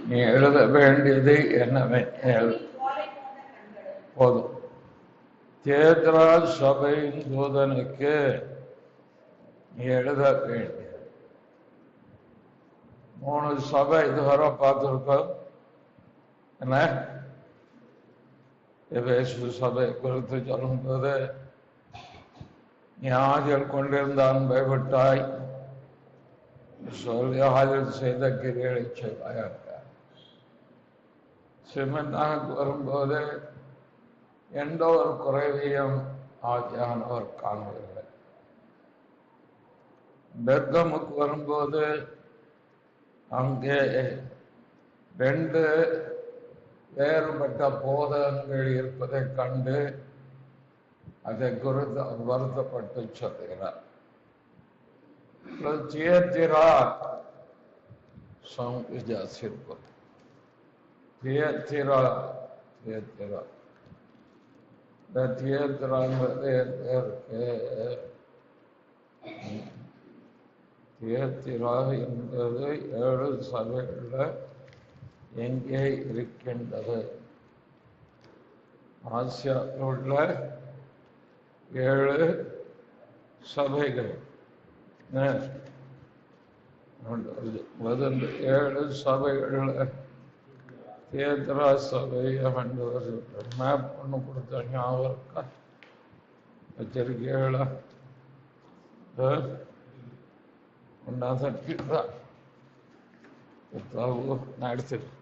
நீ எழுத வேண்டியது என்னவெனில் போதும். தேத்ரா சபையின் தூதனுக்கு நீ எழுத வேண்டியது 3 சபை இதுவரை பார்த்திருக்கோம். என்ன எபேசு சபை குறித்து சொல்லும்போது, நீ ஆதியில் கொண்டிருந்த அன்பை விட்டாய், சொல்லி ஆதில் செய்த கிரிகளை செய்வாயாக. சிமெண்டானுக்கு வரும்போது எந்த ஒரு குறைவையும் ஆதியானவர் காணவில்லை. பெர்கமுக்கு வரும்போது அங்கே 2 வேறுபட்ட போதகங்கள் இருப்பதை கண்டு அதை குறித்து வருத்தப்பட்டு சொல்கிறார். தியத்திரா சிற்பம் தியத்திரா தியத்திரா தியத்திரா என்பது 7 சபைகளில் எங்கே இருக்கின்றது? ஆசியாவில் உள்ள 7 சபைகள். 7 சபைகளில் தியத்திரா சபை மேப் ஒன்று கொடுத்த ஞாபகம் இருக்கா? வச்சிருக்கீங்களா? நான் எடுத்துருக்கேன்.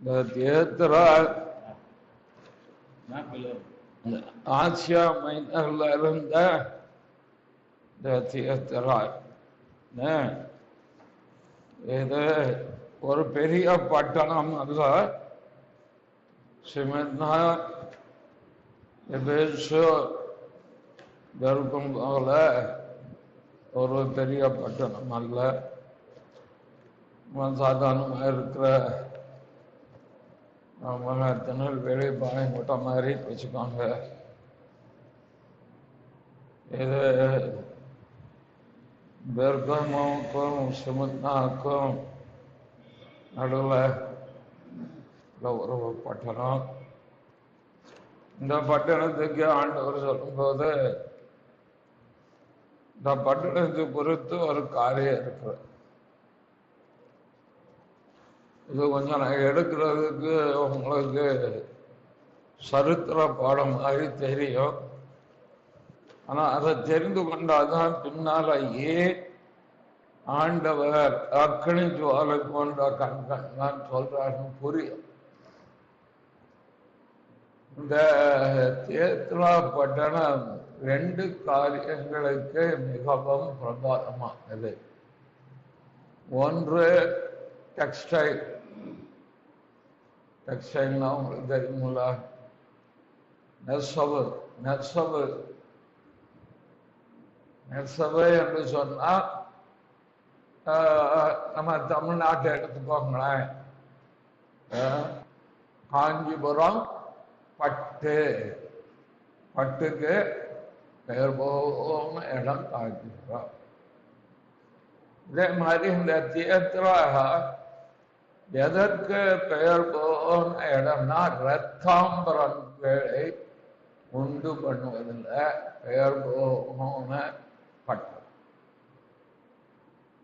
இந்த தியத்திரா ஆசியா மைனர்ல இருந்த தியத்திரா இது ஒரு பெரிய பட்டணம் அல்ல. சிமென்னா எபேசு பெருக்கும் போல ஒரு பெரிய பட்டணம் அல்ல. சாதாரணமாக இருக்கிற திருநெல்வேலி பாளையங்கோட்டை மாதிரி வச்சுக்கோங்க. இது பெர்கமுக்கும் சிமென்னாக்கும் நடுவில் ஒரு பட்டணம். இந்த பட்டணத்துக்கு ஆண்டவர் சொல்லும்போது இந்த பட்டணத்தை பொறுத்து ஒரு காரியம் இருக்கு. இது கொஞ்சம் நான் எடுக்கிறதுக்கு உங்களுக்கு சரித்திர பாடம் மாதிரி தெரியும். ஆனா அதை தெரிந்து கொண்டாதான் பின்னால ஏன் ஆண்டவர் அக்கனி ஜுவாலை போன்ற கண்கள் சொல்றாருன்னு புரியும். இந்த தியத்திரா பட்டணம் 2 காரியங்களுக்கு மிகவும் பிரபாதமானது. ஒன்று டெக்ஸ்டைல். டெக்ஸ்டைல்னா உங்களுக்கு தெரியுங்களா? நெசவு. நெசவு நெசவு என்று சொன்னா நம்ம தமிழ்நாட்டை எடுத்துக்கோங்களேன். காஞ்சிபுரம் பட்டு. பட்டுக்கு பெயர் போன இடம் காஞ்சிபுரம். இதே மாதிரி இந்த தியத்திரா எதற்கு பெயர் போன இடம்னா ரத்தாம்பரங்களை உண்டு பண்ணுவதில் பெயர் போன பட்டம்.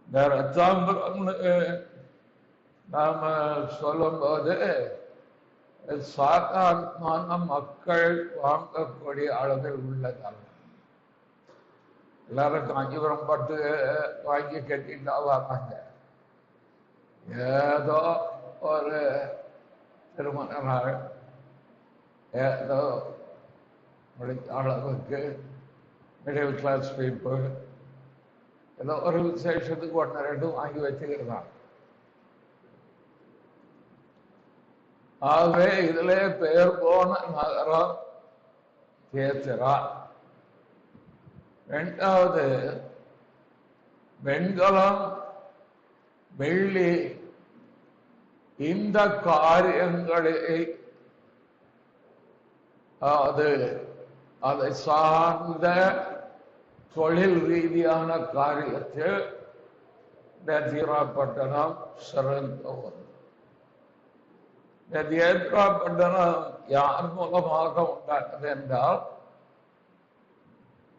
இந்த ரத்தாம்பரம் நாம சொல்லும்போது சாதாரணமான மக்கள் வாங்கக்கூடிய அளவில் உள்ளதால் எல்லாரும் காஞ்சிபுரம் பட்டு வாங்கி கட்டிட்டா வராங்க. ஏதோ ஒரு திருமண நாள், ஏதோ அளவுக்கு மிடில் கிளாஸ் பீப்புள் ஏதோ ஒரு விசேஷத்துக்கு 1-2 வாங்கி வச்சுக்கிறாங்க. ஆகவே இதுல பெயர் போன நகரம் தியத்திரா. 2வது வெண்கலம், வெள்ளி இந்த காரியங்களை அதை சார்ந்த தொழில் ரீதியான காரியத்தில் தீராப்பட்டணம் சிறந்த ஒன்று. இந்த தீராப்பட்டணம் யார் மூலமாக உண்டானது என்றால்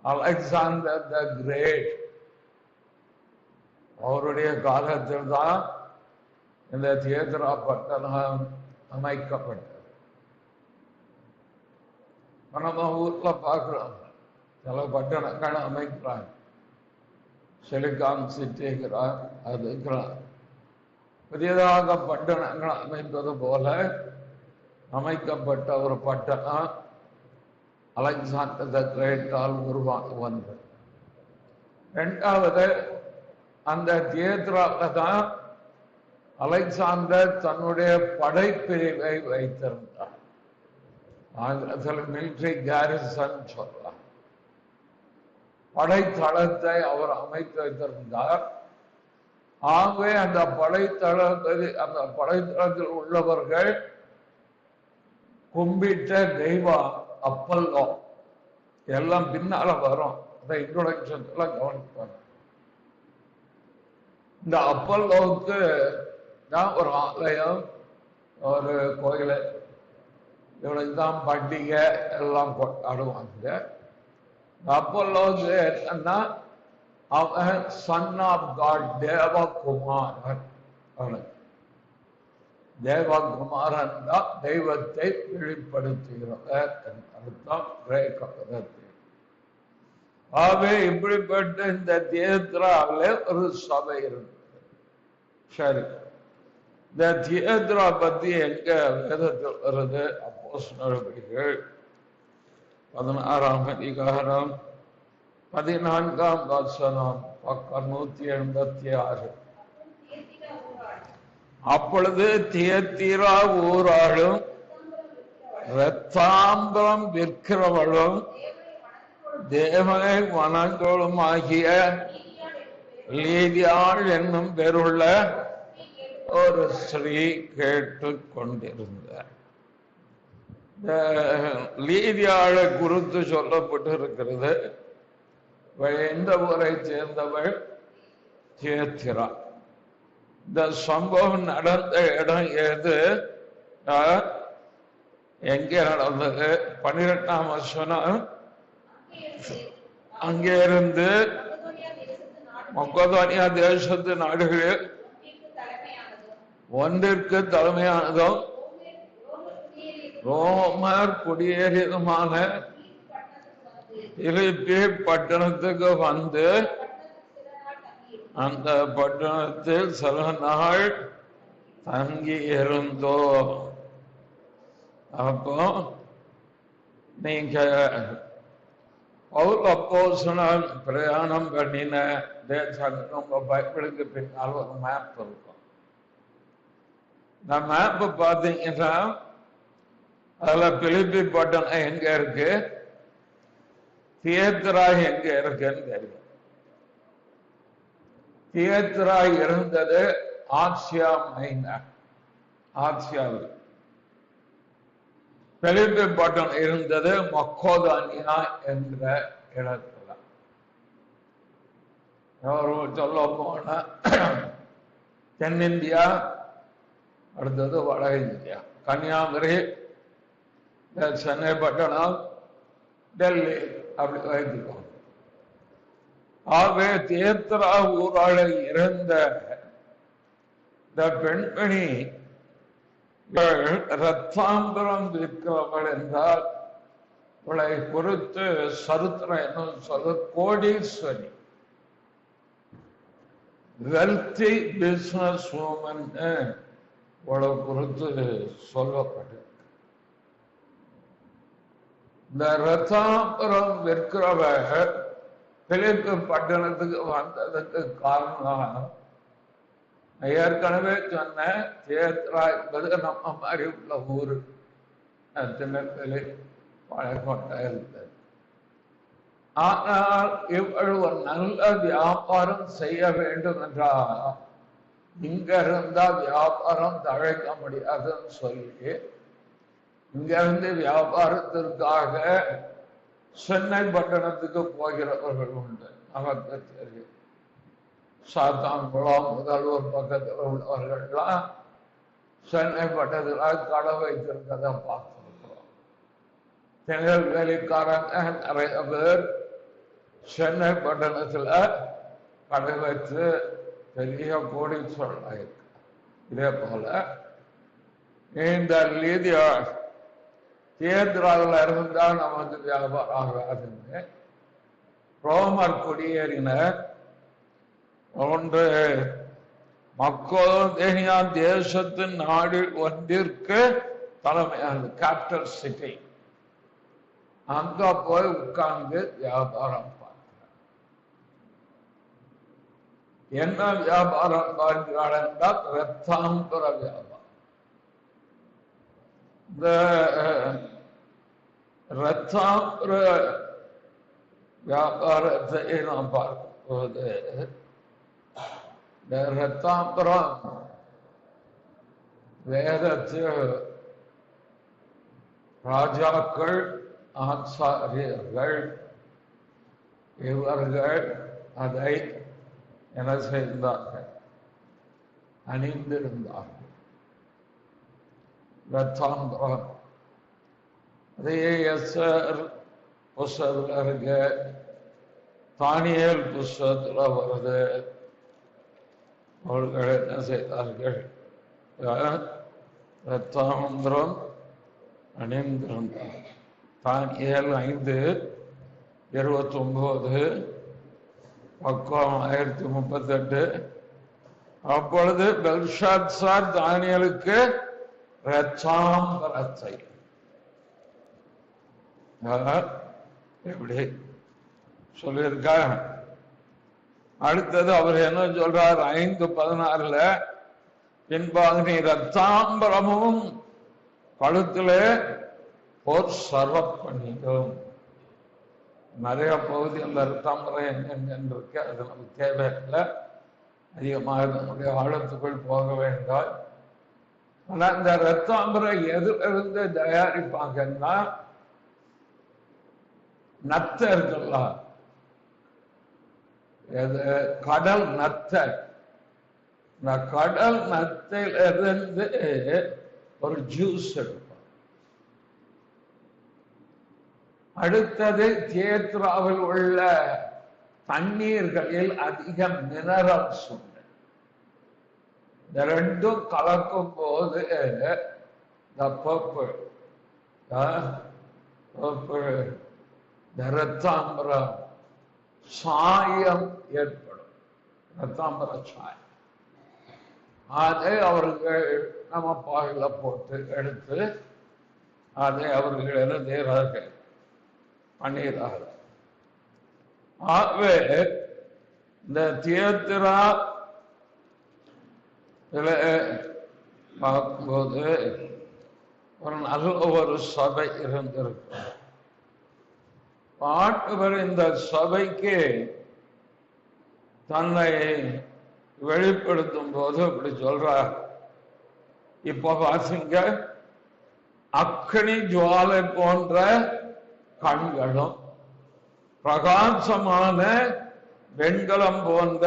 அலெக்சாண்டர் த கிரேட் அவருடைய காலத்தில் தான் இந்த தீராப்பட்டணம் அமைக்கப்பட்டது. நம்ம ஊர்ல பார்க்கிறோம், சில பட்டணங்கள் அமைக்கிறாங்க, சிலிகான் சிட்டிங்கிறார், அதுக்கிறார். புதியதாக பட்டணங்கள் அமைப்பது போல அமைக்கப்பட்ட ஒரு பட்டணம் அலெக்சாண்டர் த கிரேட்டால் உருவாக வந்தது. இரண்டாவது, அந்த தியேட்டரால தான் அலெக்சாண்டர் தன்னுடைய படைப்பிரிவை வைத்திருந்தார். ஆங்கிலத்தில் மிலிட்டரி கேரிசன் சொல்லலாம். படைத்தளத்தை அவர் அமைத்து வைத்திருந்தார். ஆகவே அந்த படைத்தளத்தில் உள்ளவர்கள் கும்பிட்ட தெய்வம் அப்பல்லோ எல்லாம் பின்னால வரும். அந்த இன்ட்ரோடக்ஷன்ல கவனிப்பாங்க. இந்த அப்பல்லோவுக்கு தான் ஒரு ஆலயம், ஒரு கோயில், இவனுக்கு தான் பண்டிகை எல்லாம் கொண்டாடுவாங்க. அப்பல்லோவுக்கு என்னன்னா அவன் சன் ஆஃப் காட், தேவகுமாரன். அவனுக்கு தேவகுமாரன் தான் தெய்வத்தை வெளிப்படுத்துகிறவர் அர்த்தம் கிரேக்க பதத்தில். ஆகவே இப்படிப்பட்ட இந்த தியேத்ராவில ஒரு சபை இருந்தது. சரி, இந்த தியேத்ரா பத்தி எங்க வேதத்தில் வருது? அப்போஸ்தலர் நடவடிக்கைகள் 16ஆம் அதிகாரம் 14ஆம் வசனம், பக்கம் 186. அப்பொழுது தியத்தீரா ஊராளும் இரத்தாம்பரம் விற்கிறவளும் தேவனை வணங்களும் ஆகிய லீதியாள் என்னும் பேருள்ள ஒரு ஸ்ரீ கேட்டுக் கொண்டிருந்தார். லீதியாளை குறித்து சொல்லப்பட்டு இருக்கிறது. எந்த ஊரை சேர்ந்தவள்? தியத்திரா. இந்த சம்பவம் நடந்த இடம் ஏது? எங்கே நடந்தது? 12ஆம் வசனம். அங்கே இருந்து மக்கதோனியா தேசத்து நாடுகளில் ஒன்றிற்கு தலைமையானதும் ரோமர் குடியேறியதுமான பிலிப்பி பட்டணத்துக்கு வந்து அந்த பட்டணத்தில் சில நாள் தங்கி இருந்தோ. அப்போ நீங்க பவுல் அப்போஸ்தலன் பிரயாணம் பண்ணின தேசம் உங்க பைபிளுக்கு பின்னால் ஒரு மேப் இருக்கும். இந்த மேப் பார்த்தீங்கன்னா அதுல பிலிப்பி பட்டணம் எங்க இருக்கு, தியேத்திரா எங்க இருக்குன்னு தெரியும். தியேத்திரா இருந்தது ஆசியா மைனர், ஆசியாவில். பிலிப்பி பட்டணம் இருந்தது மக்கோதானியா என்ற இடத்துல. சொல்ல போன தென்னிந்தியா, அடுத்தது வட இந்தியா, கன்னியாகுமரி, சென்னை பட்டணம், டெல்லி, அப்படி வைத்துக்கோங்க. ஆகவே தியேத்திரா ஊராள இருந்த இந்த பெண்மணி ரத்தாம்பரம் விற்கிறவள் என்றால் இவளை குறித்து சரித்திரம் என்ன சொல்ல, கோடீஸ்வரி, வெல்தி பிசினஸ் உமன் இவளை குறித்து சொல்லப்பட்டு. இந்த ரத்தாம்பரம் விற்கிறவ பிலிப்பு பட்டணத்துக்கு வந்ததுக்கு காரணம் ஏற்கனவே சொன்ன தியேத்திரா என்பது நம்ம மாதிரி உள்ள ஊரு, திருநெல்வேலி, பழையக்கோட்டை இருந்தது. ஆனால் இவள் ஒரு நல்ல வியாபாரம் செய்ய வேண்டும் என்றால் இங்க இருந்தா வியாபாரம் தழைக்க முடியாதுன்னு சொல்லி இங்க இருந்து வியாபாரத்திற்காக சென்னை பட்டணத்துக்கு போகிறவர்கள் உண்டு, நமக்கு தெரியும். சாத்தான்குளம் முதல்வர் பக்கத்தில் உள்ளவர்கள்லாம் சென்னை பட்டத்தில் கடை வைத்திருக்கிறத பார்த்துருக்கிறோம். திருநெல்வேலிக்காரங்க நிறைய பேர் சென்னை பட்டணத்தில் கடை வைத்து பெரிய கோடீஸ்வரன் இருக்கு. இதே போல இந்த லீதியா தியேட்டராவில் இருந்தால் நமக்கு வியாபாரம் ஆகாதுன்னு ரோமர் குடியேறினர். ஒன்று மக்கோதேனியா தேசத்தின் நாடு ஒன்றிற்கு தலைமையான கேபிட்டல் சிட்டி. அங்க போய் உட்கார்ந்து வியாபாரம் பார்க்கிறார். என்ன வியாபாரம் பார்க்கிறாள் என்றால் ரத்தாம்பர வியாபாரம். இந்த ரத்தாம்பர வியாபாரத்தை நாம் பார்க்கும்போது இந்த ரத்தாம்பரம் வேதத்தில் ராஜாக்கள் ஆச்சாரியர்கள் இவர்கள் அதை என்ன செய்தார்கள்? அணிந்திருந்தார்கள். ரத்தாம்பரம் அதையே எஸ்ஆர் புஸ்தகத்தில் இருக்க, தானியேல் புஸ்தகத்தில் வருது. அவர்கள் என்ன செய்தார்கள்? ரத்தாம்பரம் அணிந்திருந்தார். தானியேல் 5:29 பக்கம் 1038. அப்பொழுது பெல்ஷாத்சார் தானியேலுக்கு ரத்தாம்பரத்தை எப்படி சொல்லியிருக்கா. அடுத்தது அவர் என்ன சொல்றார்? 5:16 பின்பாக நீ ரத்தாம்பரமும் கழுத்திலே போர் சர்வப்பணியும். நிறைய பகுதி அந்த ரத்தாம்பரம் எங்கெங்க இருக்கு, அது நமக்கு தேவையில்லை. அதிகமாக நம்முடைய ஆழத்துக்குள் போக வேண்டாம். ஆனா இந்த ரத்தாம்பரம் எதிலிருந்து தயாரிப்பாங்கன்னா, நத்த இருக்குல்ல, கடல் நத்த. இந்த கடல் நத்திலிருந்து ஒரு ஜூஸ் எடுப்போம். அடுத்தது தியேத்ராவில் உள்ள தண்ணீர்களில் அதிக மினரல்ஸ் உண்டு. இந்த ரெண்டும் கலக்கும் போது இந்த பர்பிள் ரத்தாம்பரம் சாயம் ஏற்படும். ரத்தாம்பர சாயம் அதை அவர்கள் நம்ம பாயில போட்டு எடுத்து அதை அவர்கள் என்ன செய்கிறார்கள்? பண்ணிடுறார்கள். ஆகவே இந்த தியேத்திரா பார்க்கும்போது ஒரு நல்ல ஒரு சபை இருந்திருக்கு. ஆண்டவர் இந்த சபைக்கு தன்னை வெளிப்படுத்தும் போது அப்படி சொல்றார். இப்ப வாசிங்க, அக்னி ஜுவாலை போன்ற கண்களும் பிரகாசமான வெண்கலம் போன்ற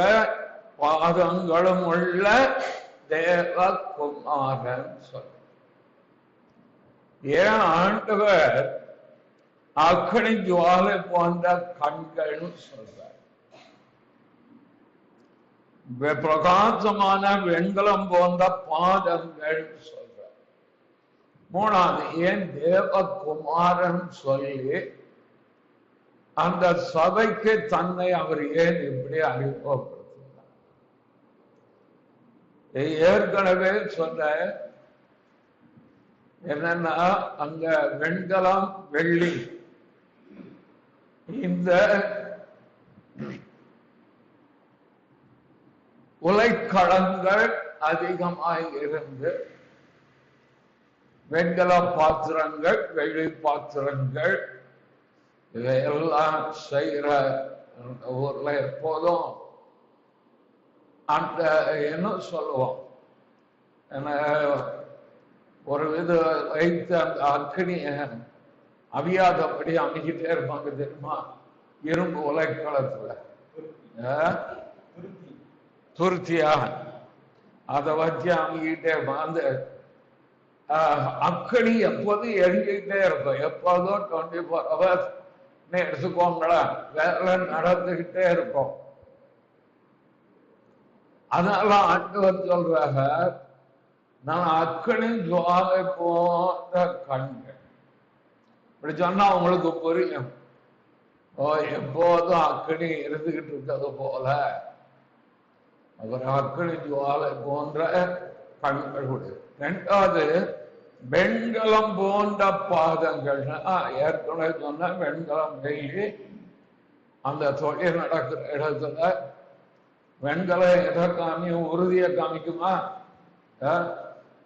பாதங்களும் உள்ள தேவகுமாரன் சொல். ஏன் ஆண்டவர் அக்னி ஜுவாலை போன்ற கண்கள் சொல்றார்? பிரகாசமான வெண்கலம் போன்ற பாதங்கள் சொல்றார். மூணாவது, ஏன் தேவகுமாரன் சொல்லி அந்த சபைக்கு தன்னை அவர் ஏன் இப்படி அறிமுகப்படுத்தினார்? ஏற்கனவே சொன்ன என்னன்னா, அங்க வெண்கலம் வெள்ளி இந்த உலைக்களங்கள் அதிகமாக இருந்து வெண்கல பாத்திரங்கள், வெள்ளி பாத்திரங்கள் இதையெல்லாம் செய்கிற ஊர்ல எப்போதும் அந்த என்ன சொல்லுவோம், ஒரு வித வைத்து அந்த அக்னிய அவியாதபடி அமைக்கிட்டே இருப்பாங்க தெரியுமா? இரும்பு உலைக்களத்துல துருத்தியாக அதை வச்சு அவங்கிட்டே வந்து அக்கடி எப்போதும் எரிஞ்சுக்கிட்டே இருக்கும். எப்போதும் 24 hours எடுத்துக்கோங்களேன், வேலை நடந்துகிட்டே இருக்கும். அதனால ஆண்டவர் சொல்றாங்க, நான் அக்கடி ஜுவாலை போன்ற கண்கள். இப்படி சொன்னா உங்களுக்கு புரியும். எப்போதும் அக்கடி இருந்துகிட்டு இருக்கிறது போல அவர் அக்கடி ஜுவாலை போன்ற கண்களுடைய. இரண்டாவது, வெண்கலம் போன்ற பாதங்கள். ஏற்கனவே சொன்ன வெண்கலம் வெள்ளி அந்த தொழில் நடக்கிற இடத்துல வெண்கலம் எதை காமியும், உறுதியை காமிக்குமா?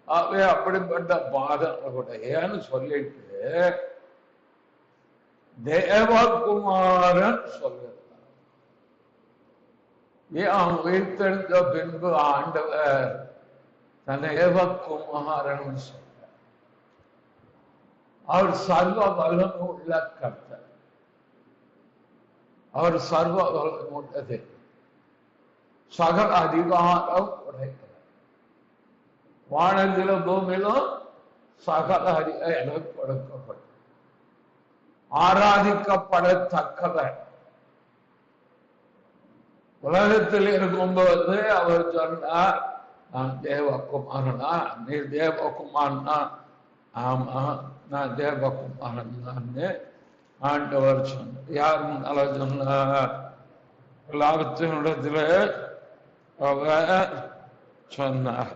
அவை அப்படிப்பட்ட பாதங்களுடையன்னு சொல்லிட்டு தேவகுமாரன் சொல்லுறார். ஏன் உயிர்த்தெழுந்த பின்பு ஆண்டவர் தன் தேவகுமாரன் சொல்ற. அவர் சர்வ வல்லமை உள்ள கர்த்தர். அவர் சர்வ வல்லமை உள்ளது, சகல அதிகாரம் உடையவர். வானத்திலும் பூமியிலும் சகல அதிகாரம் கொடுக்கப்படும். ஆராதிக்கப்படத்தக்கவர். உலகத்தில் இருக்கும்போது அவர் சொன்னார், நான் தேவகுமாரனா? நீ தேவகுமாரனா? ஆமா, நான் தேவகுமாரன் தான் ஆண்டவர் சொன்னார். யார் முன்னால சொன்னார்? எல்லாத்தினிடத்துல அவர் சொன்னார்.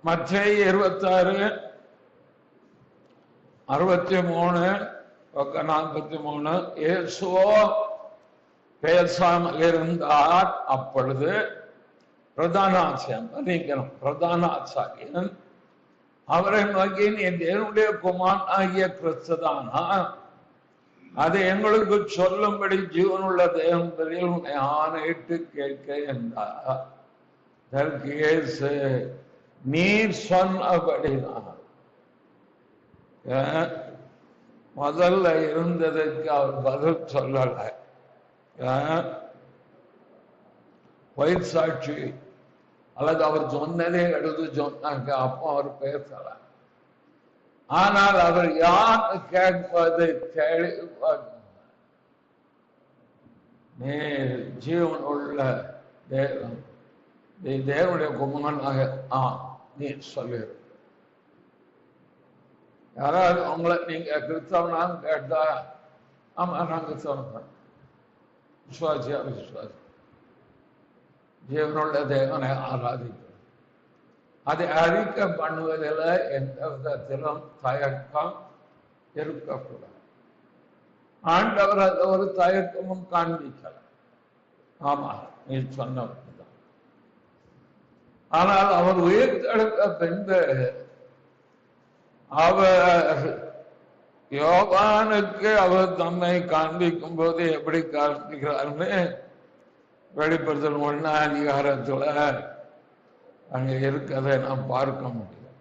மத்தேயு 26:63-43. இயேசுவோ பேசாமல் இருந்தார். அப்பொழுது பிரதான ஆசாரியன் அவரை நோக்கி, நீ தேவனுடைய குமாரன் ஆகிய கிறிஸ்துதானா? அதை எங்களுக்கு சொல்லும்படி ஜீவனுள்ள தேவன் உன்னை ஆணையிட்டு கேட்க என்றார். அதற்கு இயேசு, நீர் சொன்னபடிதான். முதல்ல இருந்ததற்கு அவர் பதில் சொல்லல. பொய் சாட்சி அல்லது அவர் சொன்னதே எடுத்து சொன்னாங்க, அப்போ அவர் பேசல. ஆனால் அவர் யார் கேட்பது தெளிவாக, நீ ஜீவன் உள்ள தேவன், நீ தேவனுடைய குமாரனாக நீ சொல்லு. யாராவது உங்களை நீங்க கிறிஸ்தவனான்னு கேட்டா, ஆமா நான் கிறிஸ்தவன், விசுவாசியா விசுவாசி, ஜீவனுள்ள தேவனை ஆராதிக்கிறோம். அதை அறிக்கை பண்ணுவதில் எந்த விதத்திலும் தயக்கம் இருக்கக்கூடாது. ஆண்டவர் அது ஒரு தயக்கமும் காண்பிக்கல. ஆமா, நீ சொன்னதான். ஆனால் அவர் உயிர்த்தெழுந்த பின்பு அவர் யோவானுக்கு அவர் தம்மை காண்பிக்கும் போது எப்படி காண்பிக்கிறார்னு வெளிப்படுத்தல் 1 அங்க இருக்கிறதை நாம் பார்க்க முடியும்.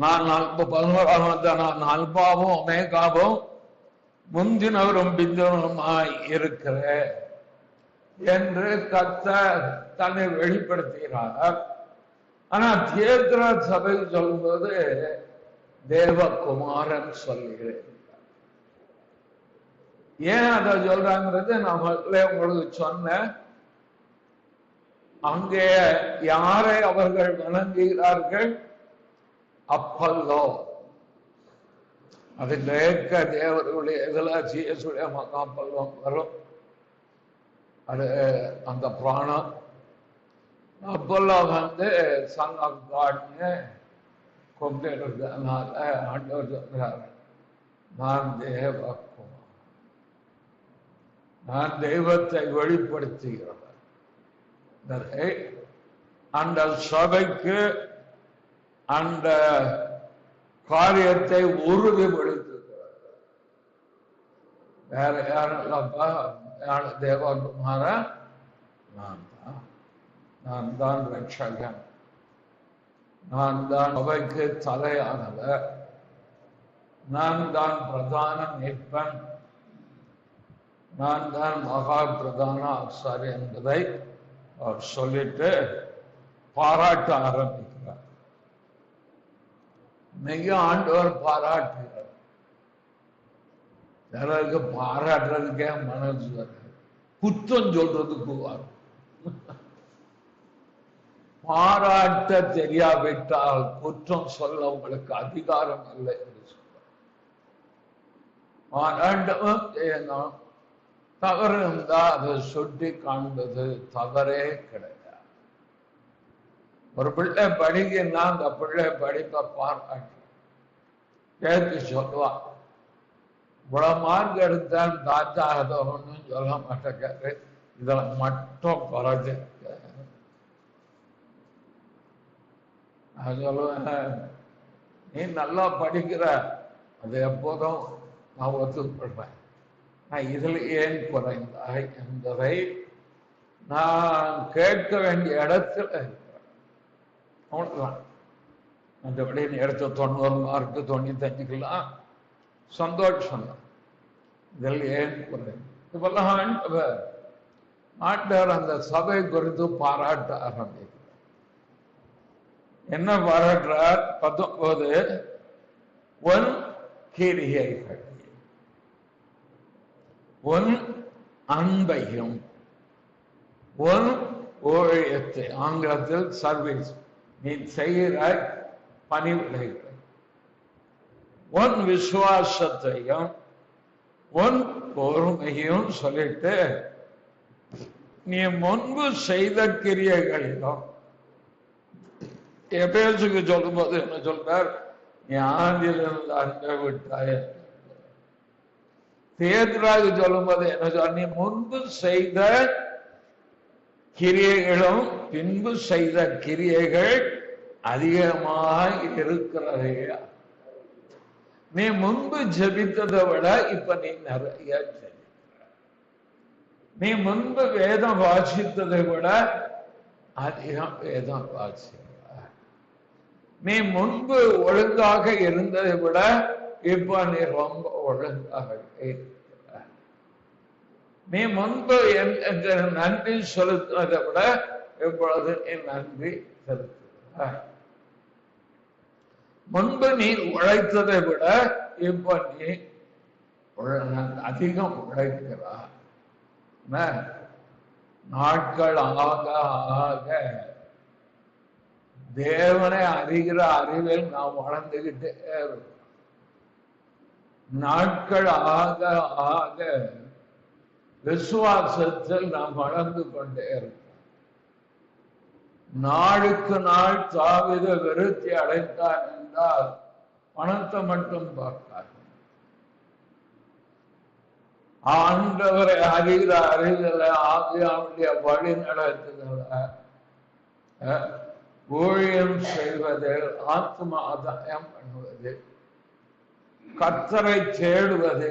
நான் 11 நான் அல்பாவும் ஒமேகாவும் முந்தினவரும் பிந்தினவருமாய் இருக்கிறேன் என்று கர்த்தர் தன்னை வெளிப்படுத்துகிறார். ஆனா தியேத்திர சபை சொல்லும்போது தேவகுமாரன் சொல்லுகிறேன். ஏன் அதை சொல்றாங்கிறது நான் உங்களுக்கு சொன்னேன். அங்கே யாரை அவர்கள் வணங்குகிறார்கள்? அப்பல்லோ. அது கிரேக்க தேவர்களுடைய இதுல ஜீசஸுடைய மகாப்பல்லம் வரும். அது அந்த பிராணம். அப்பல்லோ சன் ஆஃப் காட்னு கொண்டாடுறதுனால ஆண்டவர் சொல்றாரு, நான் தேவகுமாரன், நான் தெய்வத்தை வெளிப்படுத்துகிறவர். அந்த சபைக்கு அந்த காரியத்தை உறுதிப்படுத்துகிறார். வேற யாரப்பா? தேவகுமாரன் நான் தான் ரட்சகன், நான் தான் சபைக்கு தலையானவர், நான் தான் பிரதான நிற்பன், நான் தான் மகா பிரதான ஆசாரி என்பதை அவர் சொல்லிட்டு பாராட்ட ஆரம்பிக்கிறார். மிக ஆண்டவர் பாராட்டுகிறார். சிலருக்கு பாராட்டுறதுக்கே மனசு வருது, குற்றம் சொல்றதுக்கு வரும். பாராட்ட தெரியாவிட்டால் குற்றம் சொல்ல உங்களுக்கு அதிகாரம் இல்லை என்று சொல்றார். பாராட்டவும் செய்யணும், தவறு இருந்தா அதை சுட்டி காண்பது தவறே கிடையாது. ஒரு பிள்ளை படிக்கன்னா அந்த பிள்ளை படிப்பை பாராட்டி கேட்டு சொல்லுவான். இவ்வளவு மார்க் எடுத்தான் தாத்தா அதை ஒன்றும் சொல்ல மாட்டேங்காரு, இதுல மட்டும் குறைஞ்சிருக்க. நான் சொல்லுவேன், நீ நல்லா படிக்கிற, அது எப்போதும் நான் ஒத்துக்கொள்றேன். நான் இதில் ஏன் குறைந்தாய் என்பதை நான் கேட்க வேண்டிய இடத்துல இருக்கிறேன். அவ்வளவுதான். மற்றபடி நீ எடுத்த 90 மார்க்கு 95க்கெல்லாம் சந்தோஷம் தான். இதில் ஏன் குறைந்து இப்பெல்லாம் ஆண்டவர் அந்த சபை குறித்து பாராட்ட ஆரம்பிக்கிறார். என்ன பாராட்டுறார்? 19 உன் கிரியைகள், உன் அன்பையும் உன் ஊழியத்தை, ஆங்கிலத்தில் சர்வீஸ், நீ செய்கிற பணிவிடைகள், உன் விசுவாசத்தையும் உன் பொறுமையும் சொல்லிட்டு நீ முன்பு செய்த கிரியைகளிலும், எபேசுக்கு சொல்லும் போது என்ன சொல்றார்? நீ ஆண்டிலிருந்து அன்பை விட்டாய். தேத்ராவுக்கு சொல்லும் போது என்ன சொல்? நீ முன்பு செய்த கிரியைகளும் பின்பு செய்த கிரியைகள் அதிகமாக இருக்கிறதே. நீ முன்பு ஜெபித்ததை விட இப்ப நீ நிறைய ஜெபிக்கிற. நீ முன்பு வேதம் வாசித்ததை விட அதிகம் வேதம் வாசிக்கிற. நீ முன்பு ஒழுங்காக இருந்ததை விட இப்ப நீ ரொம்ப ஒழுங்காக இருக்கிற. நீ முன்பு நன்றி செலுத்துவதை விட இப்பொழுது நீ நன்றி செலுத்துகிற. முன்பு நீ உழைத்ததை விட இப்ப நீ அதிகம் உழைக்கிறார். நாட்கள் ஆக ஆக தேவனை அறிகிற அறிவில் நாம் வளர்ந்துகிட்டே இருக்கோம். நாட்கள் ஆக ஆக விசுவாசத்தில் நாம் வளர்ந்து கொண்டே இருக்கோம். நாளுக்கு நாள் தாவீது விருத்தி அடைந்தான் என்றால் பணத்தை மட்டும் பார்த்தார். ஆண்டவரை அறிகிற அறிதல, ஆவியானுடைய வழி நடத்துதல, ஊழியம் செய்வது, ஆத்ம ஆதாயம் பண்ணுவது, கர்த்தரை தேடுவது,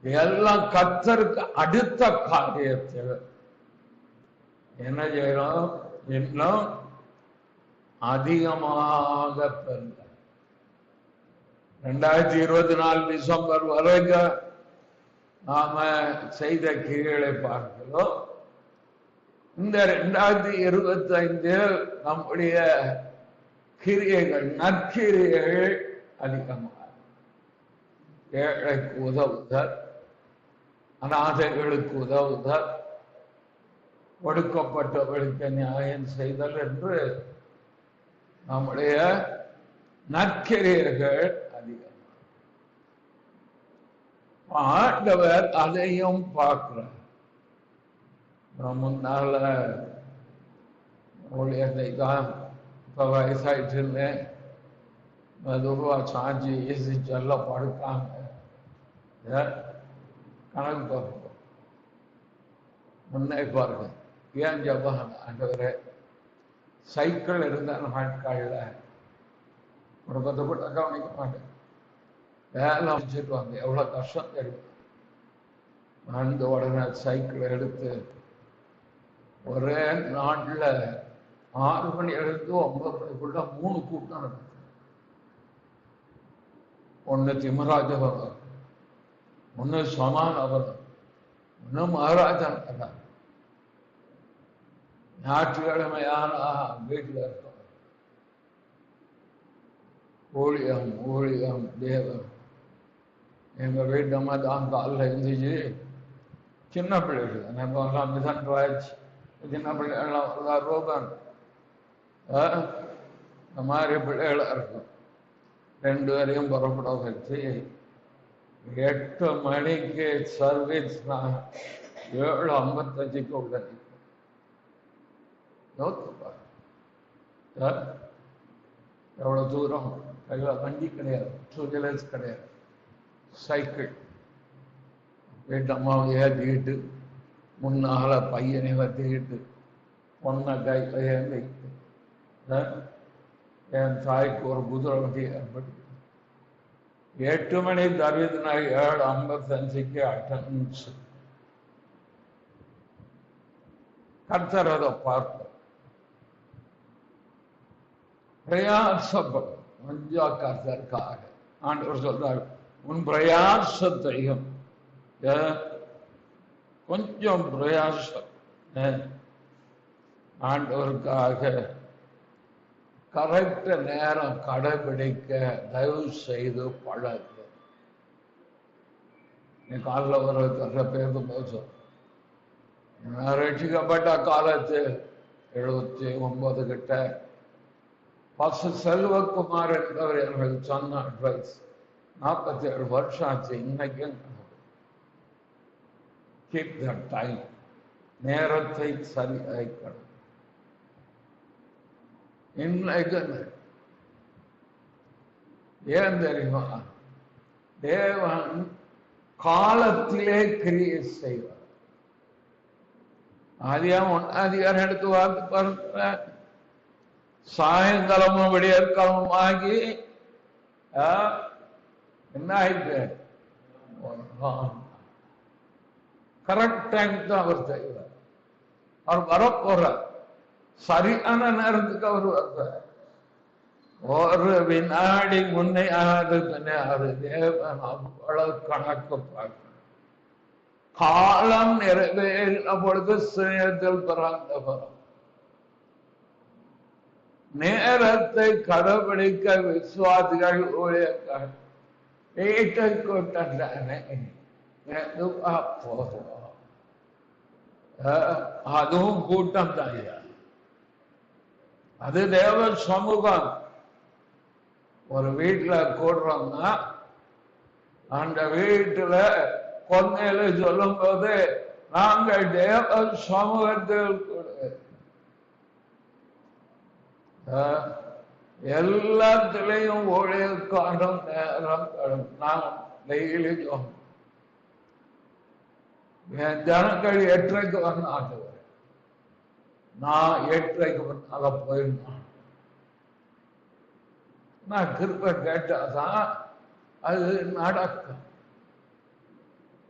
எல்லாம் கர்த்தருக்கு அடுத்த காரியத்தில் என்ன செய்யணும்? இன்னும் அதிகமாக பெறுங்க. 2024 டிசம்பர் வரைக்கும் நாம செய்த கிரியைகளை பார்க்கிறோம். இந்த 2025 நம்முடைய கிரியைகள், நற்கிரியைகள் அதிகமாக, ஏழைக்கு உதவுதல், அநாதைகளுக்கு உதவுதல், ஒடுக்கப்பட்டவர்களுக்கு நியாயம் செய்தல் என்று நம்முடைய நற்கிரியைகள் அதிகம். ஆண்டவர் அதையும் பார்க்கிறார். முன்னால ஊழியத்தை தான் இப்ப வயசாயிட்டு மெதுவா சாஞ்சி ஏசி சொல்ல படுக்காம கணக்கு பார்ப்போம். முன்னே பாருங்க, ஏன் ஜபம் ஆண்டவரே, சைக்கிள் இருந்த நாட்கள்ல ஒரு 10 கூட கவனிக்க மாட்டேன், வேலை அமைச்சிட்டு வாங்க, எவ்வளவு கஷ்டம் தெரியும். அந்த உடனே சைக்கிள் எடுத்து ஒரே நாட்டில் 6 மணி எடுத்து 9 மணிக்குள்ள 3 கூட்டம் நடக்கும். ஒண்ணு திமராஜபுரம், ஒன்று சமாதானம், ஒன்று மகாராஜன் கதை. ஞாயிற்றுக்கிழமையான வீட்டில் இருக்கும் ஊழியம் ஊழியம் தேவன். எங்கள் வீட்டு அம்மா தான் காலில் இருந்துச்சு. சின்ன பிள்ளைகள் நம்ம மிதன் ராஜ் சின்ன பிள்ளைகள்லாம் வருதா, ரூபன், இந்த மாதிரி பிள்ளைகளாக இருக்கும். 2 பேரையும் புறப்பட வச்சு 8 மணிக்கு சர்வீஸ், நான் 7:55 உள்ள எவ்வளோ தூரம். கையில் வண்டி கிடையாது, 2 வீலர்ஸ் கிடையாது, சைக்கிள். வீட்டு அம்மாவை ஏற்றிக்கிட்டு முன்னால பையனை வத்திக்கிட்டு பொண்ணை கையில் ஏந்திக்கிட்டு என் தாய்க்கு ஒரு குதிரை வண்டி ஏற்பட்டு 8 மணி தவிர்த்துனா 7:55 அட்டன்ஸ். கர்த்தர் அதை பார்ப்போம். பிரயாசப்படும் கொஞ்சம் கர்த்தருக்காக. ஆண்டவர் சொல்றார், உன் பிரயாசத்தையும் கொஞ்சம் பிரயாசம் ஆண்டவருக்காக கரெக்ட் நேரம் கடைபிடிக்க தயவு செய்து பழகு. நீ காலில் வர பேருந்து நான் ரட்சிக்கப்பட்ட காலத்து 79 கிட்ட பாஸ்டர் செல்வகுமார் என்பவர் எனக்கு சொன்ன அட்வைஸ். 47 வருஷம் ஆச்சு. இன்னைக்கும் கீப் த டைம், நேரத்தை சரியாய்க்கணும். இன்னைக்கு ஏன் தெரியுமா? தேவன் காலத்திலே கிரியை செய்வார். அதிகாரம் எடுத்து வார்த்தை பாருங்க. சாயங்காலமும் விடியற்காலமும் ஆகி என்ன ஆயிட்டு கரெக்ட் டைம் தான் அவர் செய்வார். அவர் வரப்போறார், சரியான நேரத்துக்கு அவர் வருவார். ஒரு வினாடி முன்னே ஆகுது பின்னே அது தேவன் அவ்வளவு கணக்கு பார்க்கணும். காலம் நிறைவேறின பொழுது சிநேகத்தில் பிறந்தவர். நேரத்தை கடைபிடிக்க விசுவாசிகள் ஊழியர்கள் வீட்டை கூட்டானே போதும். அதுவும் கூட்டம் தான். அது தேவ சமூகம். ஒரு வீட்டுல கூடுறோம்னா அந்த வீட்டுல கொன்னையில சொல்லும் போது நாங்கள் தேவ சமூகத்தில் கூட எல்லாத்திலையும் ஊழியக்கான நேரம் நான் டெய்லி என் ஜனங்கள் 8:30 வந்தாங்க. நான் 8:30 முன்னால போயிருந்தேன். நான் கிருபை கேட்டாதான் அது நடக்கும்.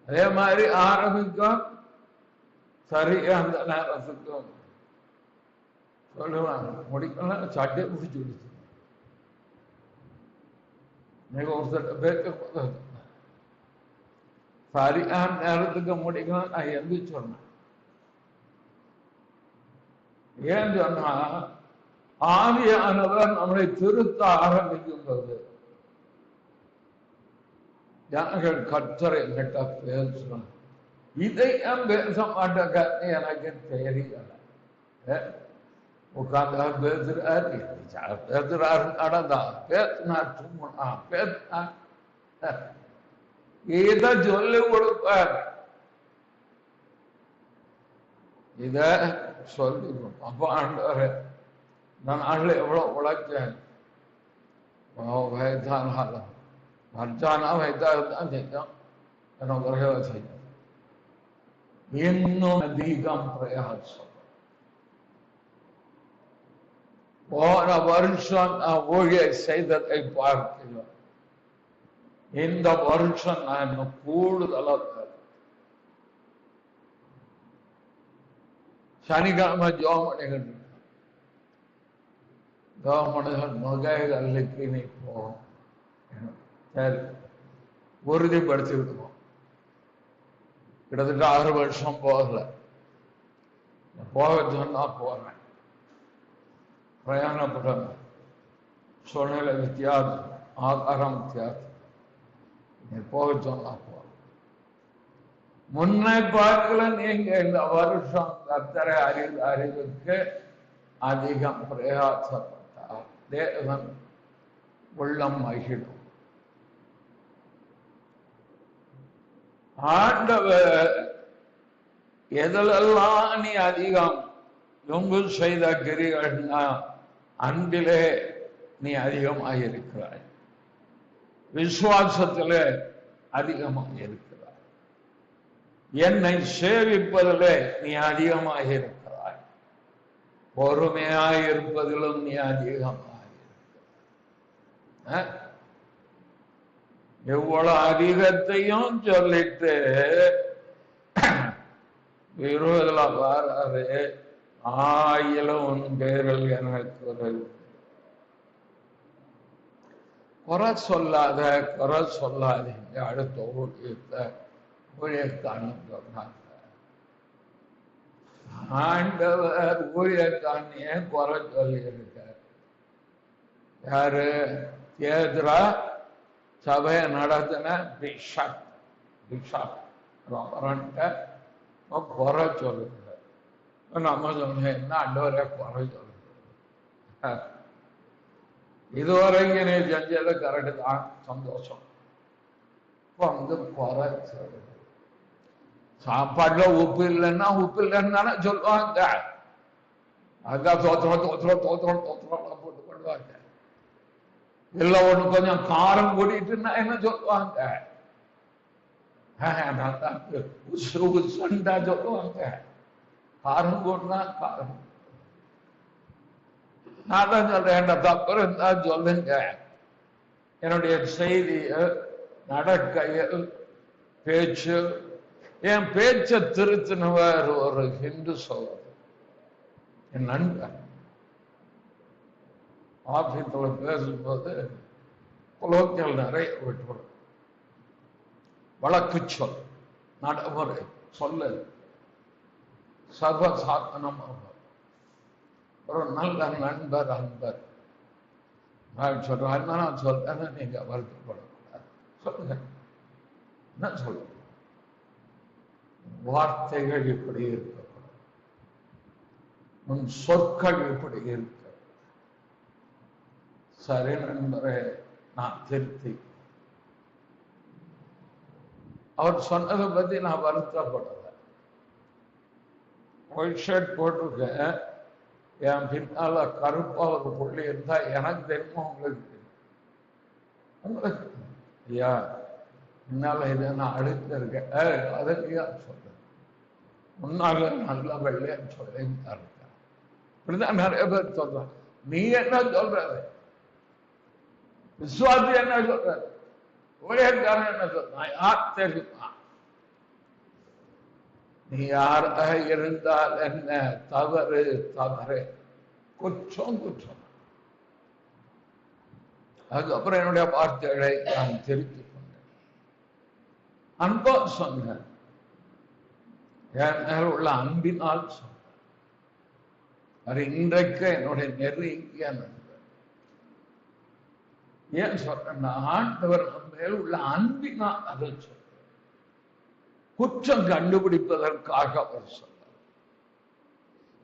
அதே மாதிரி ஆரம்பிக்கும், சரியா அந்த நேரத்துக்கும் சொல்லுவாங்க. முடிக்கலாம் சட்டை பிடிச்சி விடுச்சு. நீங்க ஒருத்தர் பேக்க சரியான நேரத்துக்கு முடிக்கலாம். நான் எந்த சொன்னேன். ஏன் சொன்னா, ஆவியானவர் நம்மளை திருத்த ஆரம்பிக்கும் போது ஜனங்கள் கர்த்தரை என்கிட்ட பேசுறாங்க. இதை ஏன் பேச மாட்டாங்க எனக்கு தெரியல. உட்கார்ந்தா பேசுறாரு, பேசுறாரு, நடந்தா பேசினார், சும்மா பேசினார். இதை சொல்லி கொடுப்பார். இத சொல்லி அப்ப ஆண்டவரே, நான் நாளில் எவ்வளவு உழைச்சேன். வயதானாலும் மர்ஜானா வைத்தான் செய்யும். எனக்கு ஒரே செய்யும். இன்னும் அதிகம் பிரயாசம். போன வருஷம் நான் ஊழியை செய்ததை பார்க்கிறோம். இந்த வருஷம் நான் இன்னும் கூடுதலாக சனிக்கிழமை ஜோமணிகள் மகைகளுக்கு நீ போகும். சரி, உறுதிப்படுத்தி விடுவோம். கிட்டத்தட்ட 6 வருஷம் போகல. போக சொன்னா போறேன். பிரயாணப்பட சூழ்நிலை வித்தியாசம், ஆகாரம் வித்தியாசம். போக சொன்னா போறேன். முன்னை பார்க்கல நீங்க இந்த வருஷம் கர்த்தரை அறிவுக்கு அதிகம் பிரயாசப்பட்டார். தேவன் உள்ளம் மகிழும். ஆண்டவர் எதிலெல்லாம் நீ அதிகம் நொங்கு செய்த கிரிகள்னா அன்பிலே நீ அதிகமாக இருக்கிறாய், விசுவாசத்திலே அதிகமாக இருக்கிறாய், என்னை சேவிப்பதிலே நீ அதிகமாக இருக்கிறாய், பொறுமையாக இருப்பதிலும் நீ அதிகமாக இருக்கிறாய். எவ்வளவு அதிகத்தையும் சொல்லிட்டு விரோதில வராரு. ஆயிலும் உன் பேரில் எனக்கு ஒரு குறை சொல்லாத, குறை சொல்லாதீங்க. அடுத்த ஊழியக்கான சொன்னாங்க. ஆண்டவர் ஊழியக்கானிய குறை சொல்லி இருக்கார். யாரு? தேதுரா சபையை நடத்தின பிஷப் குறை சொல்லுங்க. நம்ம சொன்ன என்ன ஆண்டவரே குறை சொல்லுங்க, இதுவரைக்கும் நீ செஞ்சது கரெக்டு தான், சந்தோஷம். வந்து குறை சொல்லுங்க. சாப்பாடுல உப்பு இல்லைன்னா உப்பு இல்லைன்னு தானே சொல்லுவாங்க. அதுதான் தோத்திரம் போட்டு கொள்வாங்க. இல்ல ஒண்ணு கொஞ்சம் காரம் கூட்டிட்டுன்னா என்ன சொல்லுவாங்க? சொல்லுவாங்க. காரம் கூட்டினா காரம். நான் தான் சொல்றேன், தப்பு இருந்தா சொல்லுங்க. என்னுடைய செய்தியில், நடக்கையில், பேச்சு, என் பேச்சை திருத்தினவர் ஒரு ஹிந்து சகோதரர், என் நண்பர். ஆபீஸ்ல பேசும்போது குலோக்கியல் நிறைய விட்டுவிடும். வழக்கு சொல், நடைமுறை சொல்லல், சர்வசாதனமாக ஒரு நல்ல நண்பர், அன்பர். நான் சொல்றேன், நான் சொல்றேன், நீங்க வருத்தப்படக்கூடாது. சொல்லுங்க, என்ன சொல்லுங்க? வார்த்தைகள் இப்படி இருக்கக்கூடாது, உன் சொற்கள் இப்படி இருக்க. சரி நண்பரே, நான் திருத்தி. அவர் சொன்னதை பத்தி நான் வருத்தப்படல. ஒயிட் ஷர்ட் போட்டிருக்கேன், என் பின்னால கருப்பா ஒரு புள்ளி இருந்தா எனக்கு தெரியுமா உங்களுக்கு தெரியும்? உங்களுக்கு ஐயா பின்னால இதை நான் அழுத்திருக்கேன், அதுக்கு சொல்றேன். முன்னால நல்ல வெள்ளைன்னு சொல்லி இருக்கேன். இப்படிதான் நிறைய பேர் சொல்றாங்க. நீ என்ன சொல்றது? விசுவாசி என்ன சொல்றாரு? ஊழியக்காரன் என்ன சொல்றான்? யார் தெரியுமா? நீ யாராக இருந்தால் என்ன? தவறு தவறு, குற்றம் குற்றம். அதுக்கப்புறம் என்னுடைய வார்த்தைகளை நான் திருத்திக் கொண்டேன், அன்பா சொன்னேன், என் மேல் உள்ள அன்பினால் சொன்னேன். அது இன்றைக்கு என்னுடைய நெருங்கிய நண்பர். ஏன் சொல்றேன்னா, ஆண்டவர் மேல் உள்ள அன்பினால் அதை சொல்ற. குற்றம் கண்டுபிடிப்பதற்காக அவர் சொன்னார்.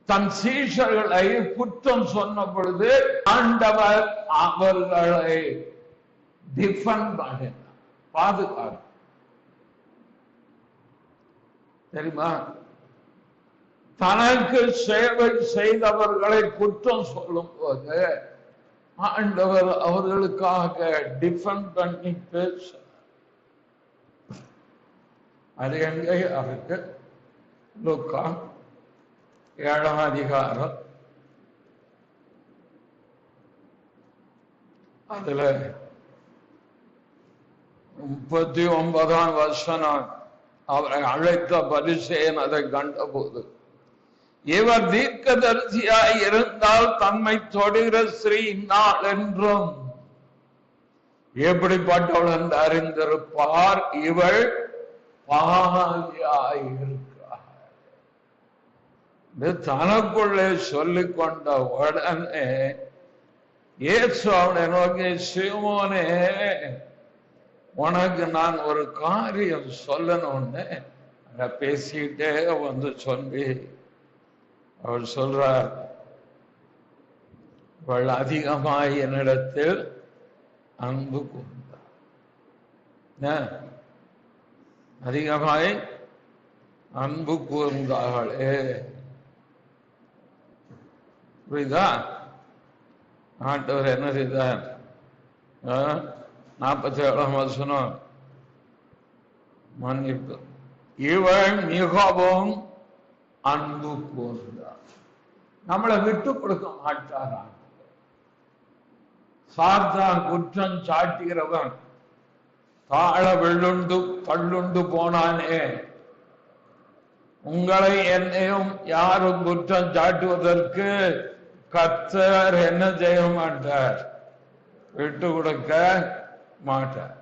தன் சீஷர்களை குற்றம் சொன்ன பொழுது ஆண்டவர் அவர்களை டிஃபெண்ட் பண்ணினார், பாதுகாப்பு. தெரியுமா? தனக்கு சேவை செய்தவர்களை குற்றம் சொல்லும் போது ஆண்டவர் அவர்களுக்காக டிஃபெண்ட் பண்ணி பேச. அது எங்கே இருக்கு? லூக்கா 7ஆம் அதிகாரம், அதுல 39ஆம் வசனம். அவரை அழைத்த பரிசேயன் அதை கண்டபோது, இவர் தீர்க்கதரிசியாய் இருந்தால் தம்மை தொடுகிற ஸ்ரீ நாள் என்றும் எப்படிப்பட்டவள் என்று அறிந்திருப்பார். இவள் பாவியாயிருக்கிறார். தனக்குள்ளே சொல்லிக் கொண்ட உடனே இயேசு அவனை நோக்கி, சீமோனே, உனக்கு நான் ஒரு காரியம் சொல்லணும்னு பேசிக்கிட்டே வந்து சொல்லி அவர் சொல்றார், அவள் அதிகமாய் என்னிடத்தில் அன்பு கூர்ந்தார். அதிகமாய் அன்பு கூர்ந்தார்களே. புரியுதா? ஆண்டவர் என்ன செய்தார்? 47ஆம் வசனம், மன்னிப்பு, இவள் மிகவும் அன்பு கூர்ந்தார். நம்மளை விட்டு கொடுக்க மாட்டாரா? சாத்தான் குற்றம் சாட்டுகிறவன் தாழ வெள்ளுண்டு கள்ளுண்டு போனானே. உங்களை என்னையும் யாரும் குற்றம் சாட்டுவதற்கு கர்த்தர் என்ன செய்ய மாட்டார்? விட்டு கொடுக்க மாட்டார்.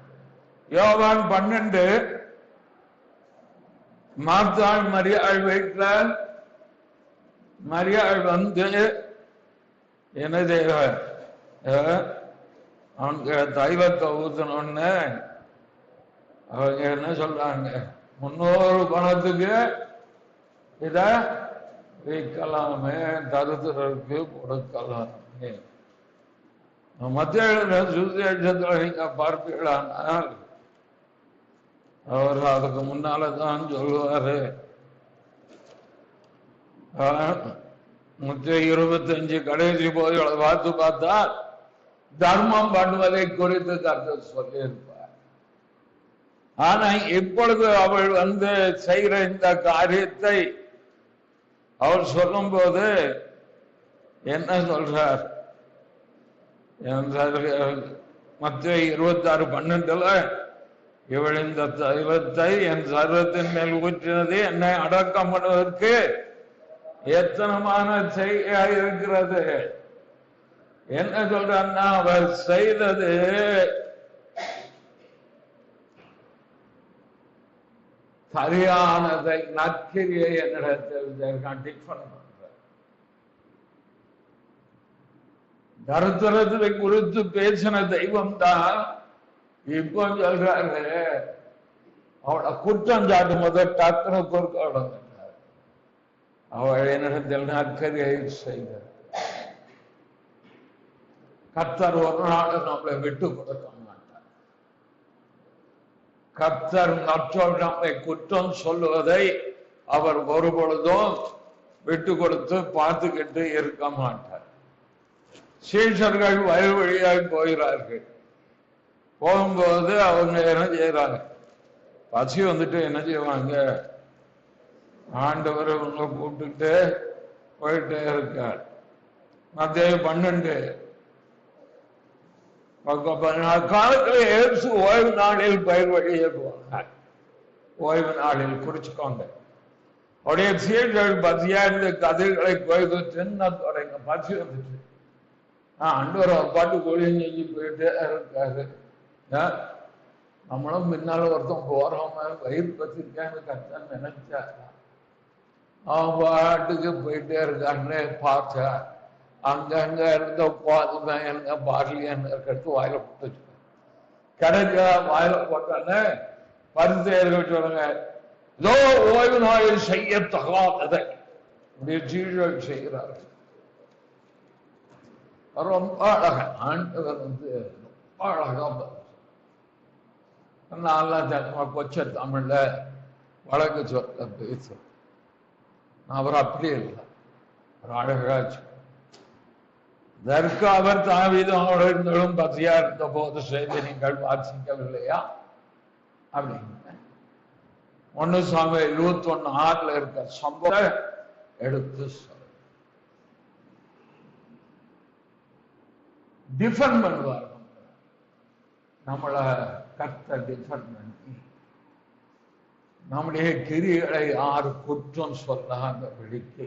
யோவான் 12, மார்த்தாள் மரியாள் வீட்டுல மரியாள் வந்து என்ன செய்ய, அவனுக்கு தைலத்தை ஊத்தணும்னு அவங்க என்ன சொல்றாங்க, 300 பணத்துக்கு இத விற்கலாமே, தருத்திரருக்கு கொடுக்கலாமே. மத்திய சுசேஷத்தில் நீங்க பார்ப்பீர்களானால் அவர் அதுக்கு முன்னாலதான் சொல்லுவாரு. 25 கடைசி போதிகளை பார்த்து பார்த்தால் தர்மம் பண்ணுவதை குறித்து கர்த்தர் சொல்லியிருப்பார். ஆனா இப்பொழுது அவள் வந்து செய்கிற இந்த காரியத்தை அவர் சொல்லும் போது என்ன சொல்றார்? மத்திய 26:12 இவள் இந்த தைலத்தை என் சர்வத்தின் மேல் ஊற்றினது என்னை அடக்கம் பண்ணுவதற்கு எத்தனமான செய்கையா இருக்கிறது. என்ன சொல்றான்னா, அவர் செய்தது சரியானதை, நற்கிரியை என்னிடத்தில் டிஃபன் பண்ற. தரித்திரத்தை குறித்து பேசின தெய்வம் தான் இப்போ சொல்றாரு, அவளை குற்றம் சாட்டும் போது டக்குனு பொறுக்க அவள் என்னிடத்தில் நற்கரியை செய்தார். கர்த்தர் ஒரு நாள் நம்மளை விட்டு கொடுக்க மாட்டார். கர்த்தர் மற்றொரு நம்மை குற்றம் சொல்லுவதை அவர் ஒரு பொழுதும் விட்டு கொடுத்து பார்த்துக்கிட்டு இருக்க மாட்டார். சீஷர்கள் வயல் வழியாக போகிறார்கள். போகும்போது அவங்க என்ன செய்யறாங்க? பசி வந்துட்டு என்ன செய்வாங்க? ஆண்டவர் உங்களை கூப்பிட்டு போயிட்டே இருக்கார். மத்திய 12 காலத்தில் இயேசு ஓய்வு நாளில் பயிர் வழியே போனார். ஓய்வு நாளில் குறிச்சுக்கோங்க. அவருடைய சீடர்கள் பசியா இருந்த கதிர்களை கோய்ந்து தின்ன தொடங்க. பசி வந்துட்டு ஆண்டவர் பாட்டு கோழி செஞ்சு போயிட்டே இருக்காரு. நம்மளும் முன்னால ஒருத்தன் போறோம வயிறு பசிருக்கான்னு கஷ்டம் நினைச்சா அவன் பாட்டுக்கு போயிட்டே இருக்கான்னு பார்த்தா அங்கங்க இருந்த போதுமே எனக்கு பார்லியான்னு இருக்கிறது வாயில போட்டு வச்சுக்க கிடைக்க வாயில போட்டானே பரிசேயர்கள் சொல்லுங்க, ஏதோ ஓய்வு நாளில் செய்ய தகாததை சீழல் செய்கிறார்கள். ரொம்ப அழகா ஆண்டவர் வந்து ரொம்ப அழகா நல்லா தனமா கொச்ச தமிழ்ல வழக்கு சொல்ல பேச அவர் அப்படி இல்லை, ஒரு அழகாச்சு. இதற்கு அவர் தாவீதோடு இருந்தும் பசியா இருந்த போது செய்து நீங்கள் வாசிக்கவில்லையா அப்படின்னு 1 சாமுவேல் 21:6 இருக்க சம்பவம் எடுத்து சொல்ல டிஃபன் பண்ணுவார். நம்மளை கர்த்தர் டிஃபன் பண்ணி நம்முடைய கிரிகளை யாரு குற்றம் சொல்லாத வெளிக்கு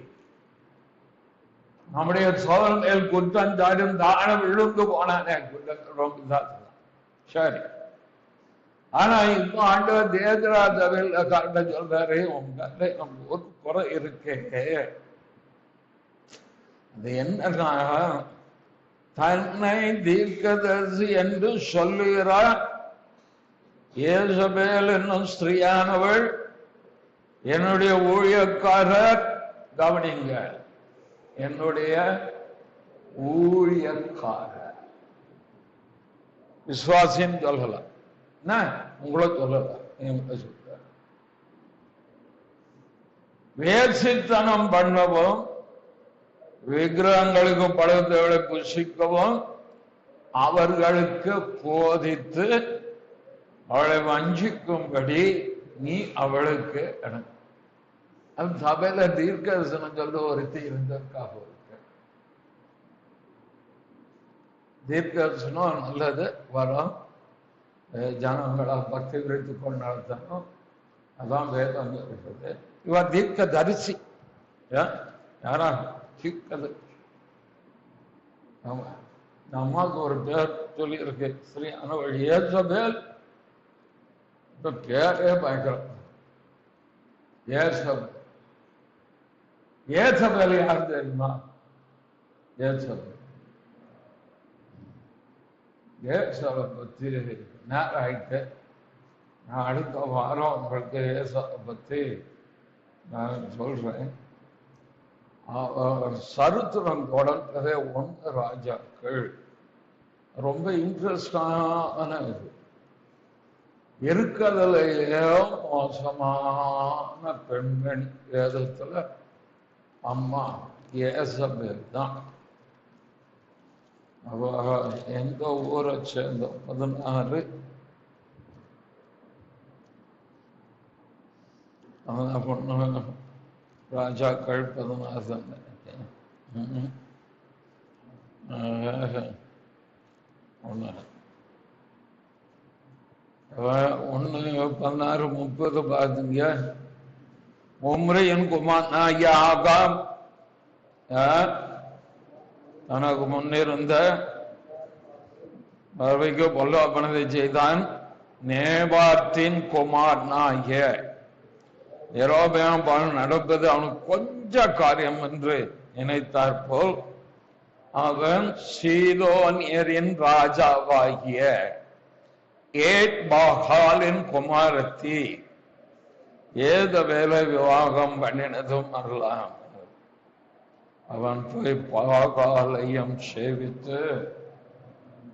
நம்முடைய சோதனை மேல் குற்றம் சாடும் தானம் விழுந்து போனானே குற்றங்கள் ரொம்ப சரி ஆனா இப்போ ஆண்டவர் தேவராஜாவில் காட்ட சொல்றாரு, உங்க ஒரு குறை இருக்கு. அது என்னன்னா, தன்னை தீர்க்கதரிசி என்று சொல்லுகிறார் ஏசபேல் என்னும் ஸ்திரீயானவள் என்னுடைய ஊழியக்காரர். கவனிங்க, என்னுடைய ஊழியக்காரர். விசுவாசின்னு சொல்லலாம், உங்களை சொல்லலாம். சொல்ற வேசித்தனம் பண்ணவும் விக்கிரகங்களுக்கு பழத்தை புசிக்கவும் அவர்களுக்கு போதித்து அவளை வஞ்சிக்கும்படி நீ அவளுக்கு அது சபையில தீர்க்கதரிசனம் சொல்ற ஒருத்தி இருந்ததற்காக இருக்கு. தீர்க்கதரிசனம் நல்லது வரும், ஜனங்களை பக்தி விரித்து கொண்டு நடத்தணும், அதான் வேதம் இருக்குது. இவன் தீர்க்க தரிசி, யாரா தீர்க்கதரிசி. அம்மாவுக்கு ஒரு பேர் சொல்லி இருக்கு, ஸ்ரீயானவள் ஏசபேல். இப்ப பேரே பயங்கரம், ஏசபேல். ஏசபேல் யார் தெரியுமா? ஏசபேல் ஏசபை பத்தி நேரம் ஆயிட்டு, நான் அடுத்த வாரம் உங்களுக்கு ஏசபை பத்தி நான் சொல்றேன். சரித்திரம் தொடர்ந்ததே 1 ராஜாக்கள். ரொம்ப இன்ட்ரெஸ்டான இது. இருக்கிறதுலையே மோசமான பெண்மணி வேதத்துல அம்மா ஏசபேல் தான். அவ எங்க ஊரை சேர்ந்த 16 பொண்ணு ராஜாக்கள் 16 ஒண்ணு 16 30 பாத்தீங்க. உம்ரியின் குமாரனாகிய ஆகாப் தனக்கு முன்னிருந்த பார்வைக்கு பொல்லாப்பனதை செய்தான். நேபாத்தின் குமாரனாகிய யெரொபெயாம் நடப்பது அவனுக்கு கொஞ்ச காரியம் என்று நினைத்தார் போல் அவன் சீதோனியரின் ராஜாவாகிய ஏத்பாகாலின் குமாரத்தி ஏதபேலை விவாகம் பண்ணினதும் அல்லலாம். அவன் போய் பாகாலையும் சேவித்து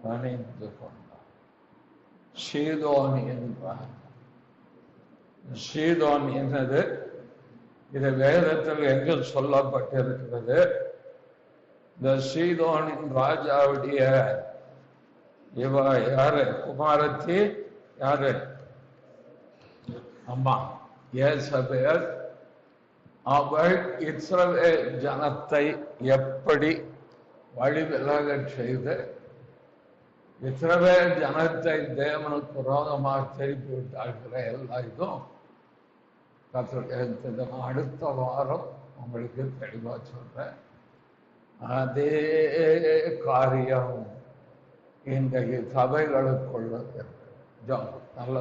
பணிந்து கொண்டான். சீதோன் என்பான். சீதோன் என்னது? இது வேதத்தில் எங்கு சொல்லப்பட்டிருக்கிறது? இந்த சீதோனின் ராஜாவுடைய இவ யாரு? குமாரத்தி யாரு? அம்மா ஏசபேல். அவள் இஸ்ரவேல் ஜனத்தை எப்படி வழிவிலக செய்து இஸ்ரவேல் ஜனத்தை தேவனுக்கு விரோதமாக திருப்பி விட்டார்களே, எல்லா இதுவும் அடுத்த வாரம் உங்களுக்கு தெளிவா சொல்றேன். அதே காரியம் இன்றைக்கு சபைகளுக்குள்ள நல்ல